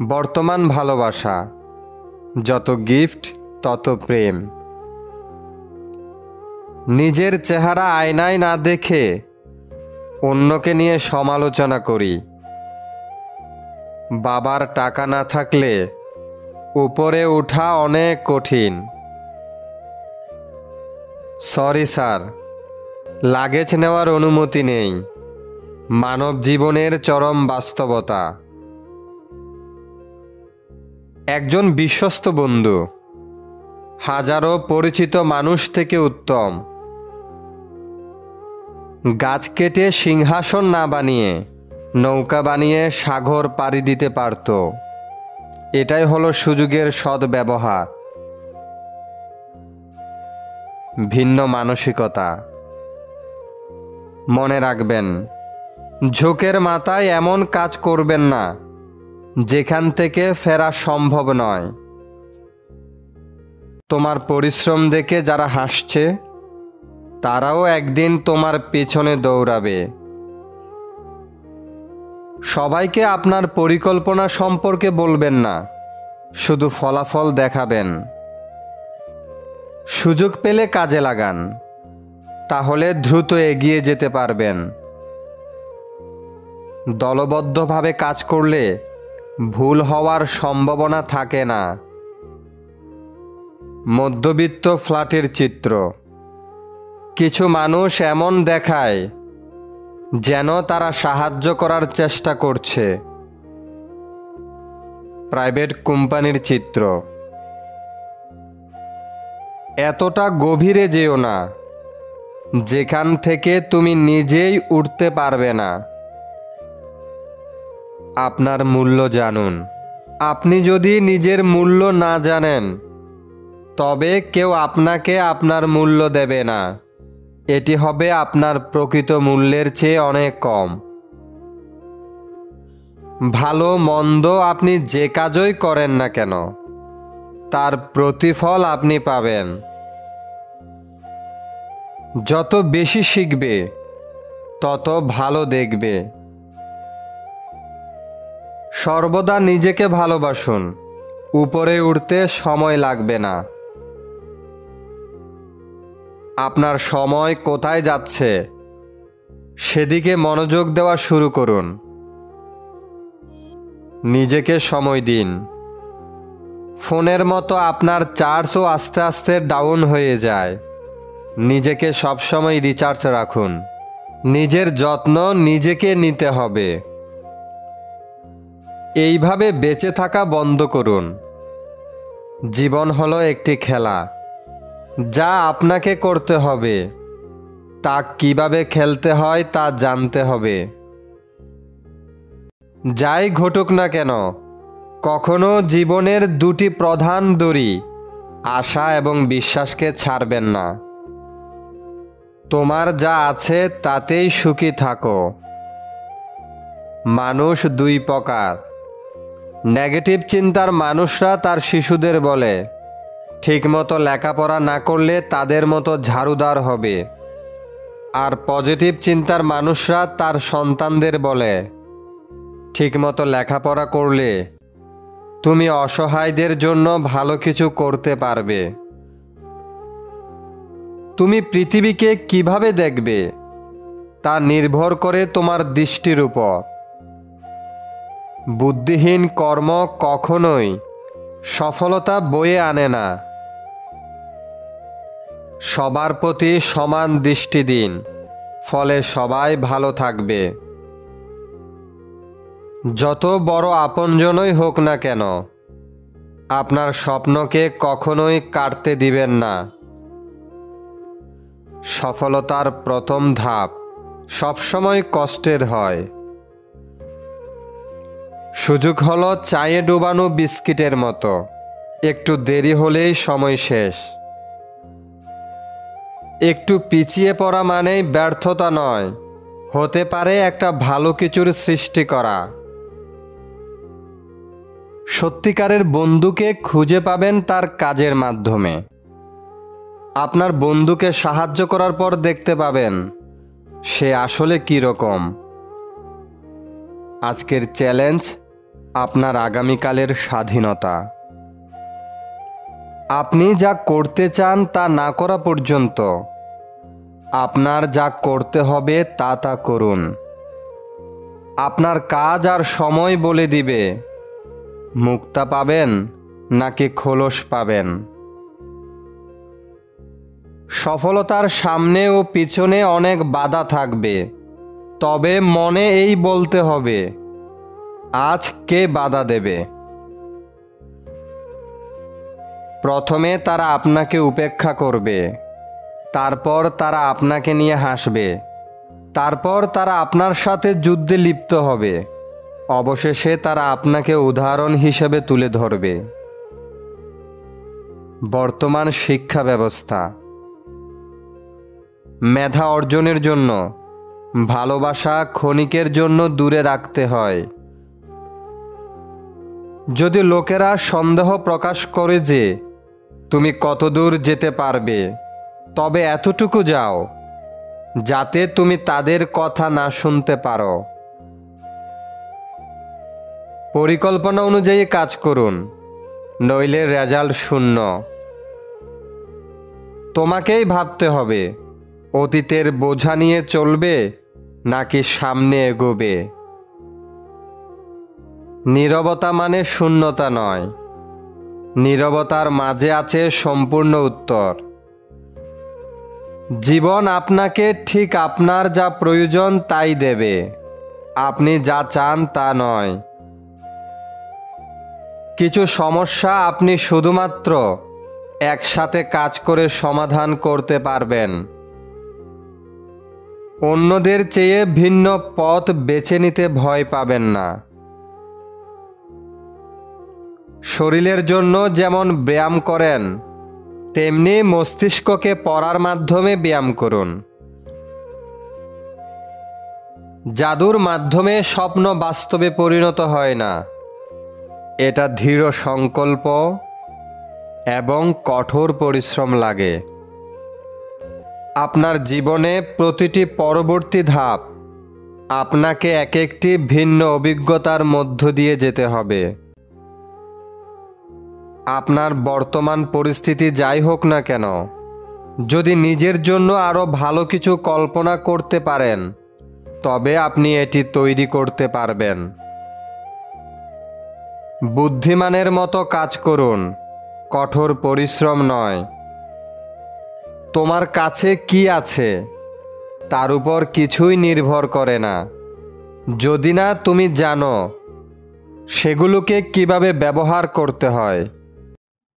বর্তমান ভালোবাসা, যত গিফট তত প্রেম। নিজের চেহারা আয়নায় না দেখে অন্যকে নিয়ে সমালোচনা করি। বাবার টাকা না থাকলে উপরে ওঠা অনেক কঠিন। সরি স্যার, লাগেজ নেওয়ার অনুমতি নেই। মানব জীবনের চরম বাস্তবতা। একজন বিশ্বস্ত বন্ধু হাজারো পরিচিত মানুষ থেকে উত্তম। গাছ কেটে সিংহাসন না বানিয়ে নৌকা বানিয়ে সাগর পাড়ি দিতে পারত। এটাই হলো সুযোগের সদ্ব্যবহার। ভিন্ন মানসিকতা। মনে রাখবেন, ঝোঁকের মাথায় এমন কাজ করবেন না যেখান থেকে ফেরা সম্ভব নয়। তোমার পরিশ্রম দেখে যারা হাসছে তারাও একদিন তোমার পেছনে দৌড়াবে। সবাইকে আপনার পরিকল্পনা সম্পর্কে বলবেন না, শুধু ফলাফল দেখাবেন। সুযোগ পেলে কাজে লাগান, তাহলে দ্রুত এগিয়ে যেতে পারবেন। দলবদ্ধভাবে কাজ করলে ভুল হওয়ার সম্ভাবনা থাকে না। মধ্যবিত্ত ফ্ল্যাটের চিত্র। কিছু মানুষ এমন দেখায় যেন তারা সাহায্য করার চেষ্টা করছে। প্রাইভেট কোম্পানির চিত্র। এতটা গভীরে যেও না যেখান থেকে তুমি নিজেই উঠতে পারবে না। আপনার মূল্য জানুন। আপনি যদি নিজের মূল্য না জানেন তবে কেউ আপনাকে আপনার মূল্য দেবে না। এটি হবে আপনার প্রকৃত মূল্যের চেয়ে অনেক কম। ভালো মন্দ আপনি যে কাজই করেন না কেন তার প্রতিফল আপনি পাবেন। যত বেশি শিখবে তত ভালো দেখবে। সর্বদা নিজেকে ভালোবাসুন, উপরে উঠতে সময় লাগবে না। আপনার সময় কোথায় যাচ্ছে সেদিকে মনোযোগ দেওয়া শুরু করুন। নিজেকে সময় দিন। ফোনের মতো আপনার চার্জও আস্তে আস্তে ডাউন হয়ে যায়। নিজেকে সবসময় রিচার্জ রাখুন। নিজের যত্ন নিজেকে নিতে হবে। এইভাবে বেঁচে থাকা বন্ধ করুন। জীবন হলো একটি খেলা, যা আপনাকে করতে হবে। তা কিভাবে খেলতে হয় তা জানতে হবে। যাই ঘটুক না কেন, কখনো জীবনের দুটি প্রধান দড়ি, আশা এবং বিশ্বাসকে ছাড়বেন না। তোমার যা আছে তাতেই সুখী থাকো। মানুষ দুই প্রকার। নেগেটিভ চিন্তার মানুষরা তার শিশুদের বলে, ঠিকমতো লেখাপড়া না করলে তাদের মতো ঝাড়ুদার হবে। আর পজিটিভ চিন্তার মানুষরা তার সন্তানদের বলে, ঠিকমতো লেখাপড়া করলে তুমি অসহায়দের জন্য ভালো কিছু করতে পারবে। তুমি পৃথিবীকে কিভাবে দেখবে তা নির্ভর করে তোমার দৃষ্টির উপর। বুদ্ধিহীন কর্ম কখনোই সফলতা বয়ে আনে না। সবার প্রতি সমান দৃষ্টি দিন, ফলে সবাই ভালো থাকবে। যত বড় আপনজনই হোক না কেন, আপনার স্বপ্নকে কখনোই কাটতে দিবেন না। সফলতার প্রথম ধাপ সবসময় কষ্টের হয়। সুযোগ হলো চায়ে ডুবানো বিস্কিটের মতো, একটু দেরি হলেই সময় শেষ। একটু পিছিয়ে পড়া মানেই ব্যর্থতা নয়, হতে পারে একটা ভালো কিছুর সৃষ্টি করা। সত্যিকারের বন্ধুকে খুঁজে পাবেন তার কাজের মাধ্যমে। আপনার বন্ধুকে সাহায্য করার পর দেখতে পাবেন সে আসলে কী রকম। আজকের চ্যালেঞ্জ, আপনার আগামীকালের স্বাধীনতা। আপনি যা করতে চান তা না করা পর্যন্ত আপনার যা করতে হবে তা করুন। আপনার কাজ আর সময় বলে দিবে মুক্তা পাবেন নাকি খোলস পাবেন। সফলতার সামনে ও পিছনে অনেক বাধা থাকবে, তবে মনে এই বলতে হবে, আজ কে বাধা দেবে। প্রথমে তারা আপনাকে উপেক্ষা করবে, তারপর তারা আপনাকে নিয়ে হাসবে, তারপর তারা আপনার সাথে যুদ্ধে লিপ্ত হবে, অবশেষে তারা আপনাকে উদাহরণ হিসেবে তুলে ধরবে। বর্তমান শিক্ষা ব্যবস্থা। মেধা অর্জনের জন্য ভালোবাসা ক্ষণিকের জন্য দূরে রাখতে হয়। যদি লোকেরা সন্দেহ প্রকাশ করে যে তুমি কতদূর যেতে পারবে, তবে এতটুকু যাও যাতে তুমি তাদের কথা না শুনতে পারো। পরিকল্পনা অনুযায়ী কাজ করুন, নইলে রেজাল্ট শূন্য। তোমাকেই ভাবতে হবে অতীতের বোঝা নিয়ে চলবে নাকি সামনে এগোবে। নীরবতা মানে শূন্যতা নয়, নীরবতার মাঝে আছে সম্পূর্ণ উত্তর। জীবন আপনাকে ঠিক আপনার যা প্রয়োজন তাই দেবে, আপনি যা চান তা নয়। কিছু সমস্যা আপনি শুধুমাত্র একসাথে কাজ করে সমাধান করতে পারবেন। অন্যদের চেয়ে ভিন্ন পথ বেছে নিতে ভয় পাবেন না। শরীরের জন্য যেমন ব্যায়াম করেন, তেমনি মস্তিষ্ককে পড়ার মাধ্যমে ব্যায়াম করুন। জাদুর মাধ্যমে স্বপ্ন বাস্তবে পরিণত হয় না, এটা দৃঢ় সংকল্প এবং কঠোর পরিশ্রম লাগে। আপনার জীবনে প্রতিটি পরবর্তী ধাপ আপনাকে এক একটি ভিন্ন অভিজ্ঞতার মধ্য দিয়ে যেতে হবে। আপনার বর্তমান পরিস্থিতি যাই হোক না কেন, যদি নিজের জন্য আরও ভালো কিছু কল্পনা করতে পারেন, তবে আপনি এটি তৈরি করতে পারবেন। বুদ্ধিমানের মতো কাজ করুন, কঠোর পরিশ্রম নয়। তোমার কাছে কি আছে তার উপর কিছুই নির্ভর করে না, যদি না তুমি জানো সেগুলোকে কিভাবে ব্যবহার করতে হয়।